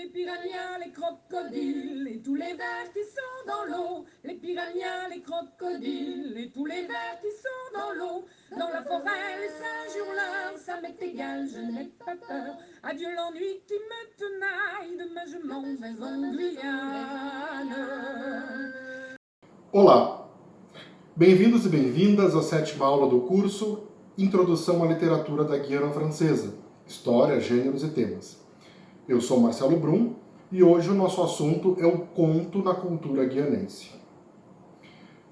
Les piranhas, les crocodiles et tous les vers qui sont dans l'eau. Les piranhas, les crocodiles et tous les vers qui sont dans l'eau. Dans la forêt, les singes hurleurs, ça m'est égal, je n'ai pas peur. Adieu l'ennui qui me tenaille, demain je m'en vais en Guyane. Olá, bem-vindos e bem-vindas à 7ª aula do curso Introdução à Literatura da Guiana Francesa, História, Gêneros e Temas. Eu sou Marcelo Brum e hoje o nosso assunto é o conto na cultura guianense.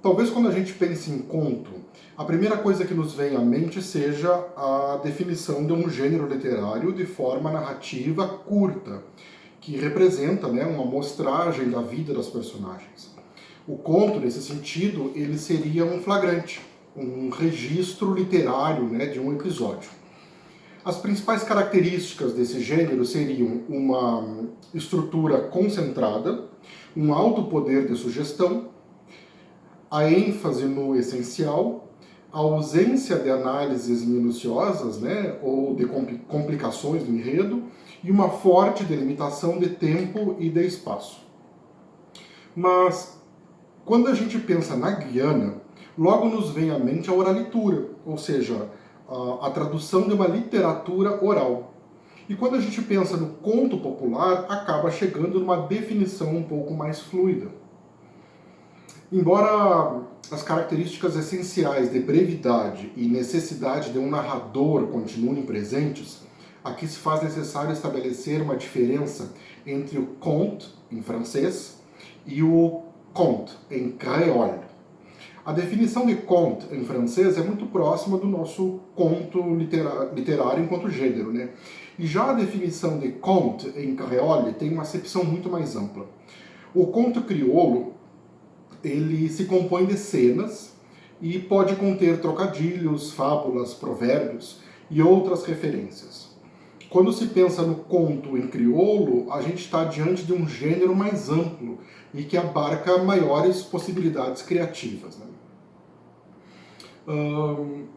Talvez quando a gente pense em conto, a primeira coisa que nos vem à mente seja a definição de um gênero literário de forma narrativa curta, que representa uma amostragem da vida das personagens. O conto, nesse sentido, ele seria um flagrante, um registro literário de um episódio. As principais características desse gênero seriam uma estrutura concentrada, um alto poder de sugestão, a ênfase no essencial, a ausência de análises minuciosas ou de complicações do enredo e uma forte delimitação de tempo e de espaço. Mas quando a gente pensa na Guiana, logo nos vem à mente a oralitura, ou seja, a tradução de uma literatura oral. E quando a gente pensa no conto popular, acaba chegando numa definição um pouco mais fluida. Embora as características essenciais de brevidade e necessidade de um narrador continuem presentes, aqui se faz necessário estabelecer uma diferença entre o conte, em francês, e o conte, em créole. A definição de conte em francês é muito próxima do nosso conto literário enquanto gênero, E já a definição de conte em créole tem uma acepção muito mais ampla. O conto crioulo, ele se compõe de cenas e pode conter trocadilhos, fábulas, provérbios e outras referências. Quando se pensa no conto em crioulo, a gente está diante de um gênero mais amplo e que abarca maiores possibilidades criativas.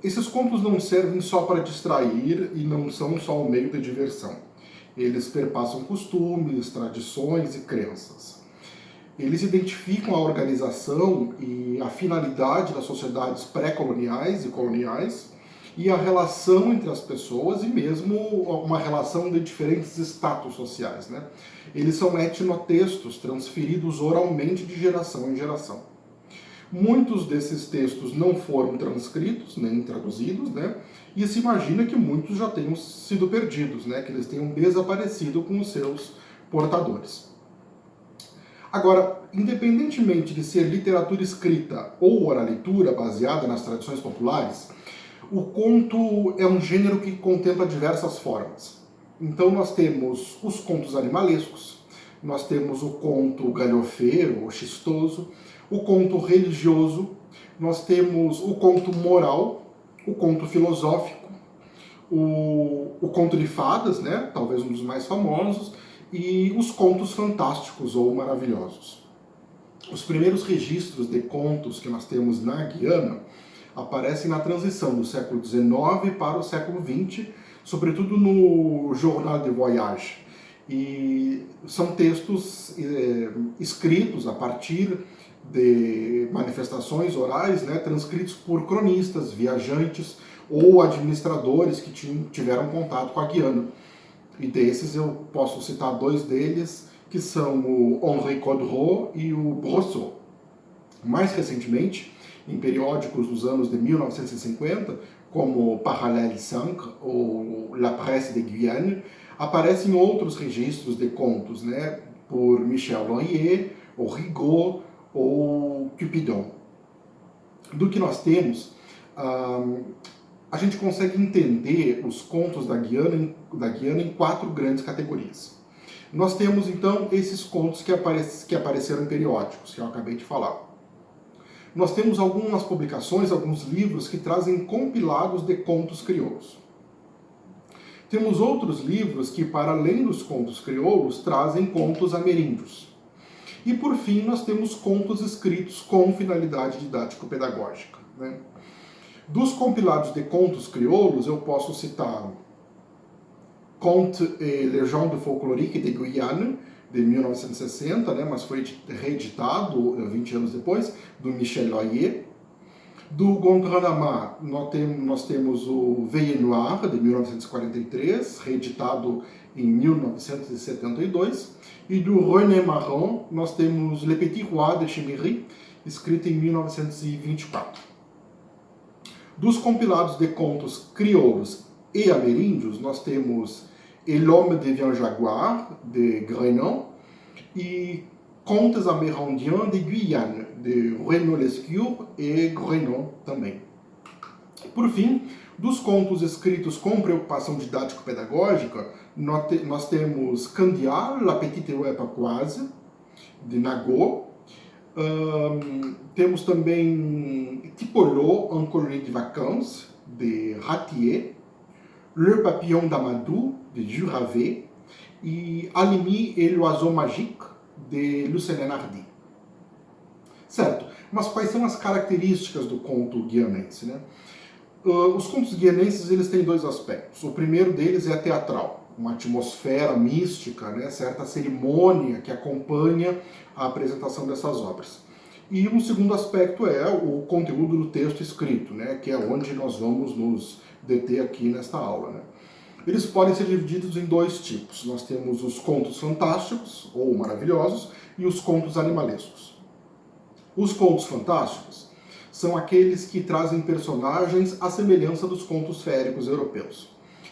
Esses contos não servem só para distrair e não são só um meio de diversão. Eles perpassam costumes, tradições e crenças. Eles identificam a organização e a finalidade das sociedades pré-coloniais e coloniais e a relação entre as pessoas e mesmo uma relação de diferentes status sociais. Eles são etnotextos transferidos oralmente de geração em geração. Muitos desses textos não foram transcritos, nem traduzidos, e se imagina que muitos já tenham sido perdidos, que eles tenham desaparecido com os seus portadores. Agora, independentemente de ser literatura escrita ou oralitura baseada nas tradições populares, o conto é um gênero que contempla diversas formas. Então nós temos os contos animalescos, nós temos o conto galhofeiro ou chistoso, o conto religioso, nós temos o conto moral, o conto filosófico, o conto de fadas, talvez um dos mais famosos, e os contos fantásticos ou maravilhosos. Os primeiros registros de contos que nós temos na Guiana aparecem na transição do século XIX para o século XX, sobretudo no Journal de Voyage. E são textos escritos a partir de manifestações orais, transcritos por cronistas, viajantes ou administradores que tiveram contato com a Guiana. E desses eu posso citar dois deles, que são o Henri Codreau e o Brosseau. Mais recentemente, em periódicos dos anos de 1950, como Parallèle 5 ou La Presse de Guyane, aparecem outros registros de contos, por Michel Laurier, ou Rigaud, ou Cupidon. Do que nós temos, a gente consegue entender os contos da Guiana em 4 grandes categorias. Nós temos, então, esses contos que apareceram em periódicos, que eu acabei de falar. Nós temos algumas publicações, alguns livros que trazem compilados de contos crioulos. Temos outros livros que, para além dos contos crioulos, trazem contos ameríndios. E, por fim, nós temos contos escritos com finalidade didático-pedagógica. Dos compilados de contos crioulos, eu posso citar Contes et légendes folkloriques de Guyane, de 1960, né, mas foi reeditado 20 anos depois, do Michel Loyer. Do Gondranama, nós temos o Veille Noire, de 1943, reeditado em 1972. E do René Marron, nós temos Le Petit Roi de Chiméry, escrito em 1924. Dos compilados de contos crioulos e ameríndios, nós temos Et l'homme devient jaguar, de Grenon, e Contes amérindiens de Guyane, de Renaud Lescure e Grenon também. Por fim, dos contos escritos com preocupação didático-pedagógica, nós temos Candial, La Petite Epaquoise, de Nagot. Temos também Tipolo, Un colonie de vacances, de Ratier. Le Papillon d'Amadou, de Duravet. E Alimi et l'Oiseau Magique, de Lucien Hardy. Certo, mas quais são as características do conto guianense, né? Os contos guianenses, eles têm dois aspectos. O primeiro deles é teatral, uma atmosfera mística, né? Certa cerimônia que acompanha a apresentação dessas obras. E um segundo aspecto é o conteúdo do texto escrito, né? Que é onde nós vamos nos deter aqui nesta aula, né? Eles podem ser divididos em dois tipos. Nós temos os contos fantásticos, ou maravilhosos, e os contos animalescos. Os contos fantásticos são aqueles que trazem personagens à semelhança dos contos féricos europeus.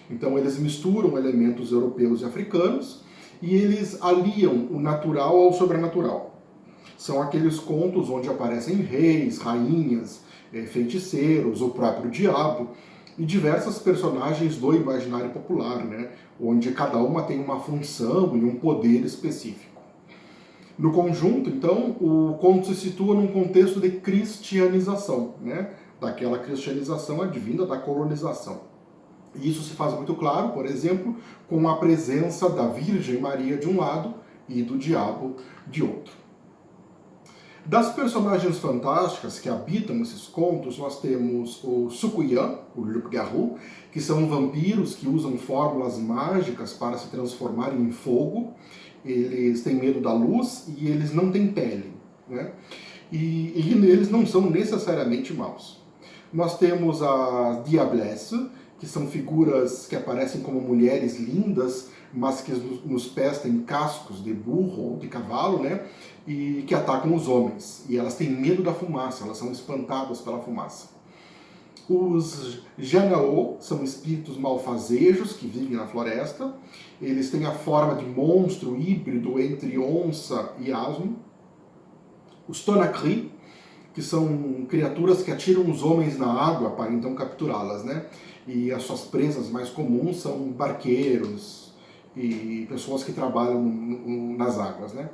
Então eles misturam elementos europeus e africanos, e eles aliam o natural ao sobrenatural. São aqueles contos onde aparecem reis, rainhas, feiticeiros, o próprio diabo, e diversas personagens do imaginário popular, né? Onde cada uma tem uma função e um poder específico. No conjunto, então, o conto se situa num contexto de cristianização, né? Daquela cristianização advinda da colonização. E isso se faz muito claro, por exemplo, com a presença da Virgem Maria de um lado e do diabo de outro. Das personagens fantásticas que habitam esses contos, nós temos o Sukuyan, o loup-garou, que são vampiros que usam fórmulas mágicas para se transformarem em fogo. Eles têm medo da luz e eles não têm pele, né? E eles não são necessariamente maus. Nós temos as Diablesses, que são figuras que aparecem como mulheres lindas, mas que nos pés têm cascos de burro ou de cavalo, né? E que atacam os homens. E elas têm medo da fumaça, elas são espantadas pela fumaça. Os Janao são espíritos malfazejos que vivem na floresta. Eles têm a forma de monstro híbrido entre onça e asno. Os Tonacri, que são criaturas que atiram os homens na água para então capturá-las, né? E as suas presas mais comuns são barqueiros e pessoas que trabalham nas águas, né?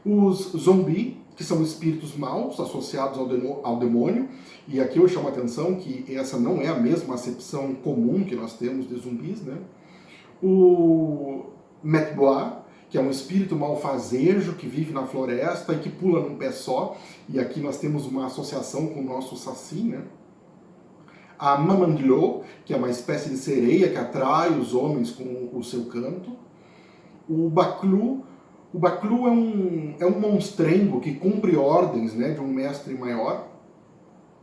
Os zombies, que são espíritos maus associados ao demônio, e aqui eu chamo a atenção que essa não é a mesma acepção comum que nós temos de zumbis, né? O Metbois, que é um espírito malfazejo que vive na floresta e que pula num pé só, e aqui nós temos uma associação com o nosso saci, né? A Mamandlo, que é uma espécie de sereia que atrai os homens com o seu canto. O Baclou é um monstrengo que cumpre ordens, né, de um mestre maior.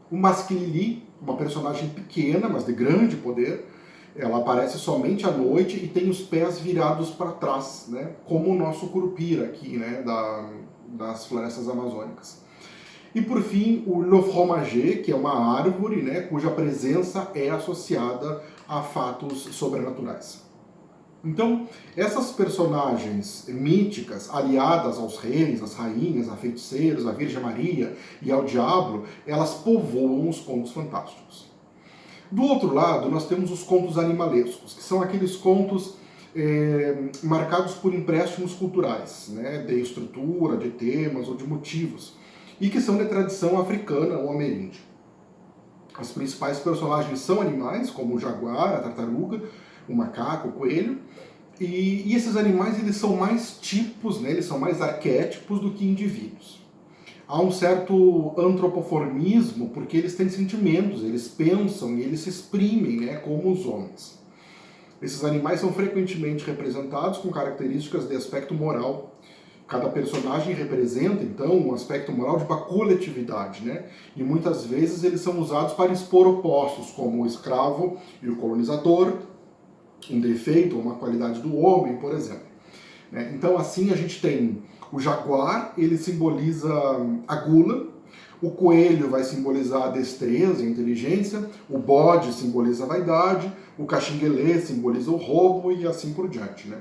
O Masquilili, uma personagem pequena, mas de grande poder. Ela aparece somente à noite e tem os pés virados para trás, né, como o nosso curupira aqui, né, das florestas amazônicas. E por fim, o Le Fromager, que é uma árvore, né, cuja presença é associada a fatos sobrenaturais. Então, essas personagens míticas, aliadas aos reis, às rainhas, a feiticeiros, à Virgem Maria e ao diabo, elas povoam os contos fantásticos. Do outro lado, nós temos os contos animalescos, que são aqueles contos marcados por empréstimos culturais, né, de estrutura, de temas ou de motivos, e que são de tradição africana ou ameríndia. As principais personagens são animais, como o jaguar, a tartaruga, o macaco, o coelho, e esses animais eles são mais tipos, né, eles são mais arquétipos do que indivíduos. Há um certo antropoformismo, porque eles têm sentimentos, eles pensam e eles se exprimem, né, como os homens. Esses animais são frequentemente representados com características de aspecto moral. Cada personagem representa, então, um aspecto moral de uma coletividade, né? E muitas vezes eles são usados para expor opostos, como o escravo e o colonizador, um defeito ou uma qualidade do homem, por exemplo. Então, assim, a gente tem o jaguar, ele simboliza a gula, o coelho vai simbolizar a destreza e a inteligência, o bode simboliza a vaidade, o caxinguelê simboliza o roubo e assim por diante, né?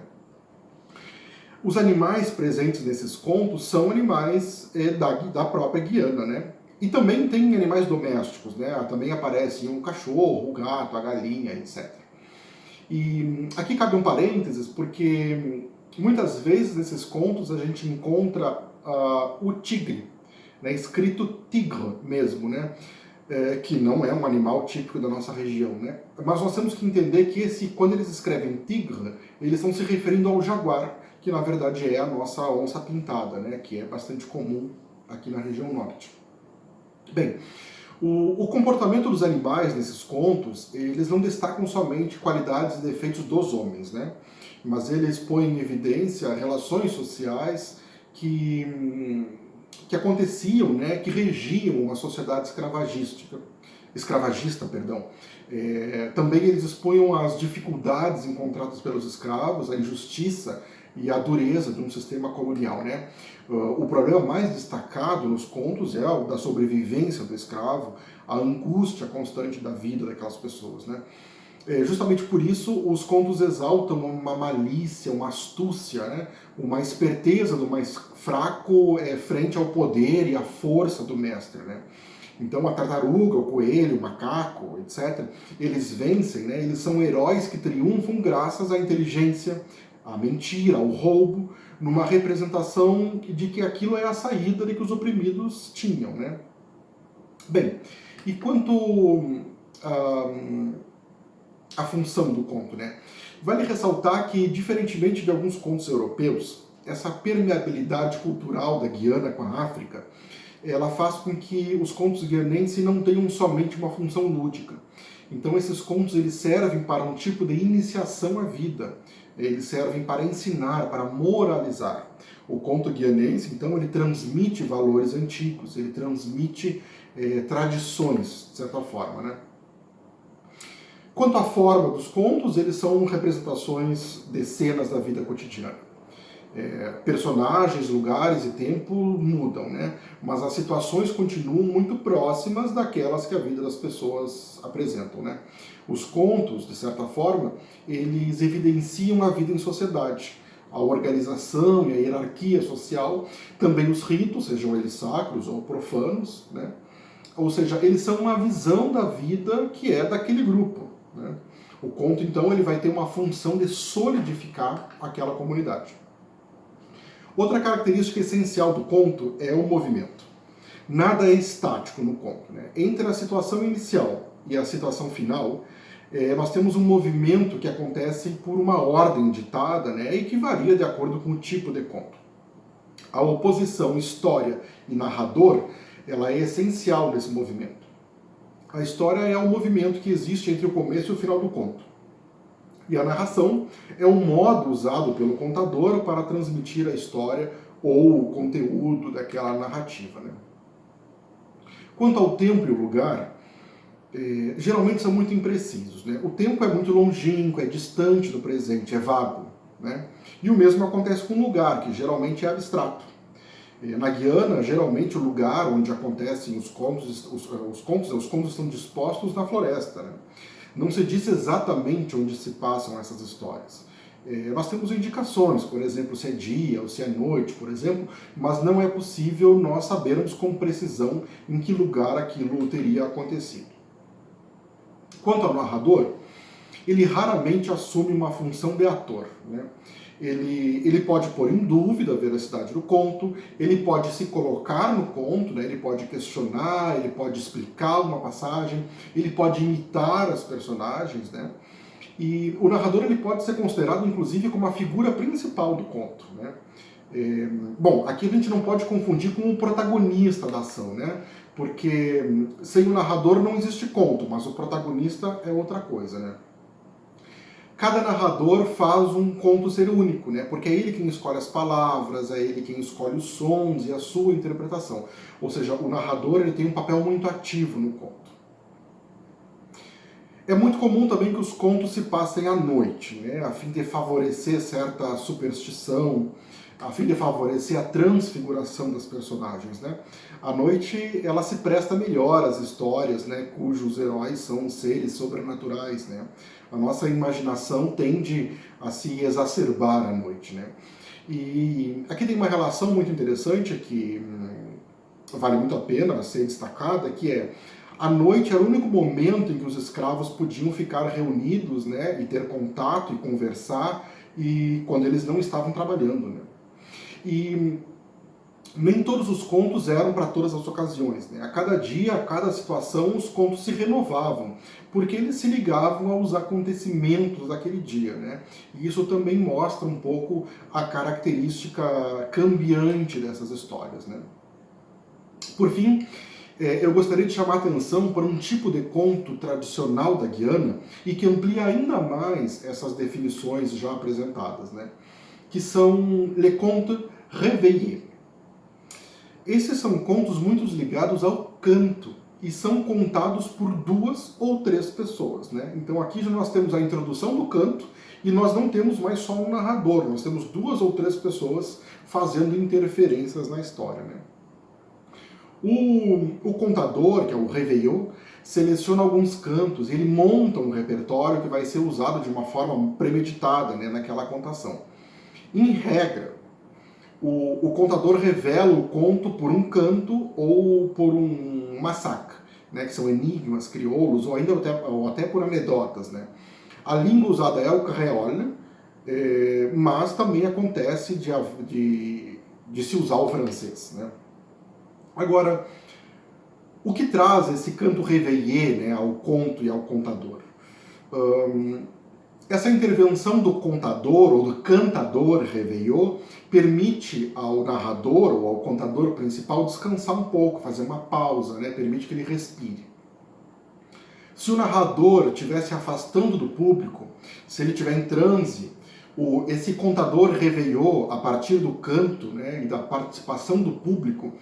Os animais presentes nesses contos são animais da própria Guiana, né? E também tem animais domésticos, né? Também aparecem o cachorro, o gato, a galinha, etc. E aqui cabe um parênteses, porque muitas vezes nesses contos a gente encontra o tigre, né? Escrito tigre mesmo, né? Que não é um animal típico da nossa região, né? Mas nós temos que entender que quando eles escrevem tigre, eles estão se referindo ao jaguar, que na verdade é a nossa onça pintada, né? Que é bastante comum aqui na região norte. Bem, o comportamento dos animais nesses contos, eles não destacam somente qualidades e defeitos dos homens, né? Mas eles põem em evidência relações sociais que aconteciam, né, que regiam uma sociedade escravagista. Também eles expunham as dificuldades encontradas pelos escravos, a injustiça e a dureza de um sistema colonial, né? O problema mais destacado nos contos é o da sobrevivência do escravo, a angústia constante da vida daquelas pessoas, né? Justamente por isso, os contos exaltam uma malícia, uma astúcia, né? Uma esperteza do mais fraco frente ao poder e à força do mestre, né? Então a tartaruga, o coelho, o macaco, etc., eles vencem, né? Eles são heróis que triunfam graças à inteligência, à mentira, ao roubo, numa representação de que aquilo é a saída de que os oprimidos tinham, né? Bem, e quanto a função do conto, né? Vale ressaltar que, diferentemente de alguns contos europeus, essa permeabilidade cultural da Guiana com a África, ela faz com que os contos guianenses não tenham somente uma função lúdica. Então esses contos eles servem para um tipo de iniciação à vida, eles servem para ensinar, para moralizar. O conto guianense, então, ele transmite valores antigos, ele transmite tradições, de certa forma, né? Quanto à forma dos contos, eles são representações de cenas da vida cotidiana. Personagens, lugares e tempo mudam, né? Mas as situações continuam muito próximas daquelas que a vida das pessoas apresentam, né? Os contos, de certa forma, eles evidenciam a vida em sociedade, a organização e a hierarquia social, também os ritos, sejam eles sacros ou profanos, né? Ou seja, eles são uma visão da vida que é daquele grupo, né? O conto, então, ele vai ter uma função de solidificar aquela comunidade. Outra característica essencial do conto é o movimento. Nada é estático no conto, né? Entre a situação inicial e a situação final, nós temos um movimento que acontece por uma ordem ditada, né, e que varia de acordo com o tipo de conto. A oposição história e narrador, ela é essencial nesse movimento. A história é o movimento que existe entre o começo e o final do conto. E a narração é um modo usado pelo contador para transmitir a história ou o conteúdo daquela narrativa, né? Quanto ao tempo e o lugar, geralmente são muito imprecisos, né? O tempo é muito longínquo, é distante do presente, é vago, né? E o mesmo acontece com o lugar, que geralmente é abstrato. Na Guiana, geralmente o lugar onde acontecem os contos estão dispostos na floresta, né? Não se diz exatamente onde se passam essas histórias. Nós temos indicações, por exemplo, se é dia ou se é noite, por exemplo, mas não é possível nós sabermos com precisão em que lugar aquilo teria acontecido. Quanto ao narrador, ele raramente assume uma função de ator, né? Ele pode pôr em dúvida a veracidade do conto, ele pode se colocar no conto, né? Ele pode questionar, ele pode explicar uma passagem, ele pode imitar as personagens, né? E o narrador ele pode ser considerado, inclusive, como a figura principal do conto, né? Bom, aqui a gente não pode confundir com o protagonista da ação, né? Porque sem o narrador não existe conto, mas o protagonista é outra coisa, né? cada narrador faz um conto ser único, né? Porque é ele quem escolhe as palavras, é ele quem escolhe os sons e a sua interpretação. Ou seja, o narrador ele tem um papel muito ativo no conto. É muito comum também que os contos se passem à noite, né? A fim de favorecer certa superstição, a fim de favorecer a transfiguração das personagens, né? À noite ela se presta melhor às histórias, né, cujos heróis são seres sobrenaturais, né? A nossa imaginação tende a se exacerbar à noite, né? E aqui tem uma relação muito interessante que vale muito a pena ser destacada, que é a noite era o único momento em que os escravos podiam ficar reunidos, né, e ter contato e conversar, e quando eles não estavam trabalhando, né? E nem todos os contos eram para todas as ocasiões, né? A cada dia, a cada situação, os contos se renovavam, porque eles se ligavam aos acontecimentos daquele dia, né? E isso também mostra um pouco a característica cambiante dessas histórias, né? Por fim, eu gostaria de chamar a atenção para um tipo de conto tradicional da Guiana e que amplia ainda mais essas definições já apresentadas, né? Que são les contes réveillés. Esses são contos muito ligados ao canto e são contados por 2 ou 3 pessoas, né? Então aqui já nós temos a introdução do canto e nós não temos mais só um narrador, nós temos 2 ou 3 pessoas fazendo interferências na história, né? O contador, que é o réveillot, seleciona alguns cantos, ele monta um repertório que vai ser usado de uma forma premeditada, né, naquela contação. Em regra, o contador revela o conto por um canto ou por um massacre, né, que são enigmas crioulos, ou até por anedotas, né. A língua usada é o créole, mas também acontece de se usar o francês, né. Agora, o que traz esse canto réveillé, né, ao conto e ao contador? Essa intervenção do contador ou do cantador réveillot permite ao narrador ou ao contador principal descansar um pouco, fazer uma pausa, né, permite que ele respire. Se o narrador estiver se afastando do público, se ele estiver em transe, esse contador réveillot, a partir do canto, né, e da participação do público,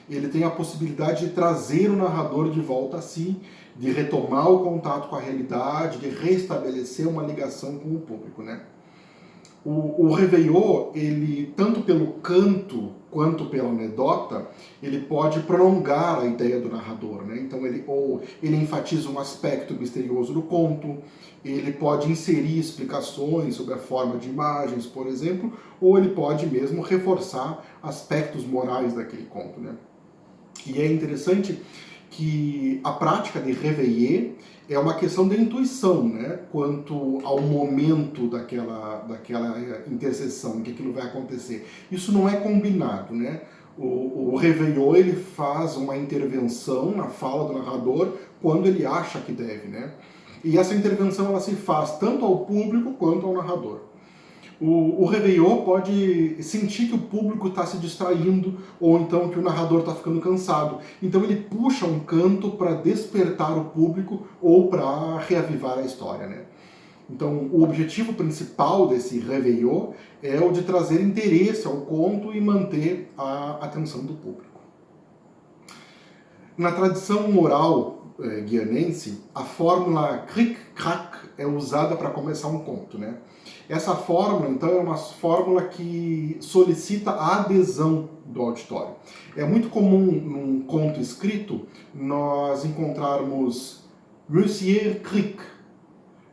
ele tem a possibilidade de trazer o narrador de volta a si, de retomar o contato com a realidade, de restabelecer uma ligação com o público, né? O réveillot, ele, tanto pelo canto quanto pela anedota, ele pode prolongar a ideia do narrador, né? Então ele enfatiza um aspecto misterioso do conto, ele pode inserir explicações sobre a forma de imagens, por exemplo, ou ele pode mesmo reforçar aspectos morais daquele conto, né? E é interessante que a prática de réveiller é uma questão de intuição, né? Quanto ao momento daquela interseção, em que aquilo vai acontecer. Isso não é combinado, né? O réveillot, ele faz uma intervenção na fala do narrador quando ele acha que deve, né? E essa intervenção ela se faz tanto ao público quanto ao narrador. O réveillot pode sentir que o público está se distraindo ou então que o narrador está ficando cansado. Então ele puxa um canto para despertar o público ou para reavivar a história, né? Então o objetivo principal desse réveillot é o de trazer interesse ao conto e manter a atenção do público. Na tradição oral guianense, a fórmula cric-crac é usada para começar um conto, né? Essa fórmula, então, é uma fórmula que solicita a adesão do auditório. É muito comum num conto escrito nós encontrarmos Monsieur Cric,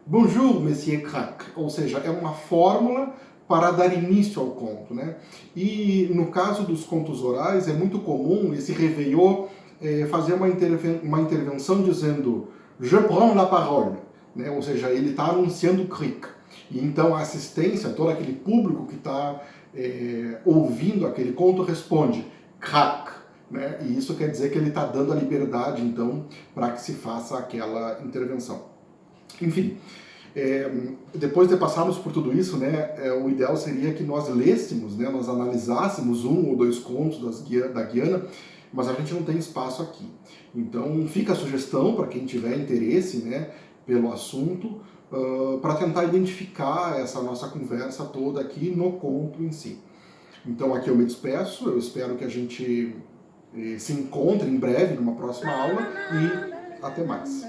Bonjour, Monsieur Crac, ou seja, é uma fórmula para dar início ao conto, né? E no caso dos contos orais é muito comum esse réveillot fazer uma intervenção dizendo Je prends la parole, né? Ou seja, ele está anunciando Cric. E então a assistência, todo aquele público que está ouvindo aquele conto responde Crac, né? E isso quer dizer que ele está dando a liberdade, então, para que se faça aquela intervenção. Enfim, depois de passarmos por tudo isso, né, o ideal seria que nós lêssemos, né, nós analisássemos 1 ou 2 contos da Guiana, mas a gente não tem espaço aqui. Então fica a sugestão para quem tiver interesse, né, pelo assunto, para tentar identificar essa nossa conversa toda aqui no conto em si. Então aqui eu me despeço, eu espero que a gente se encontre em breve numa próxima aula e até mais.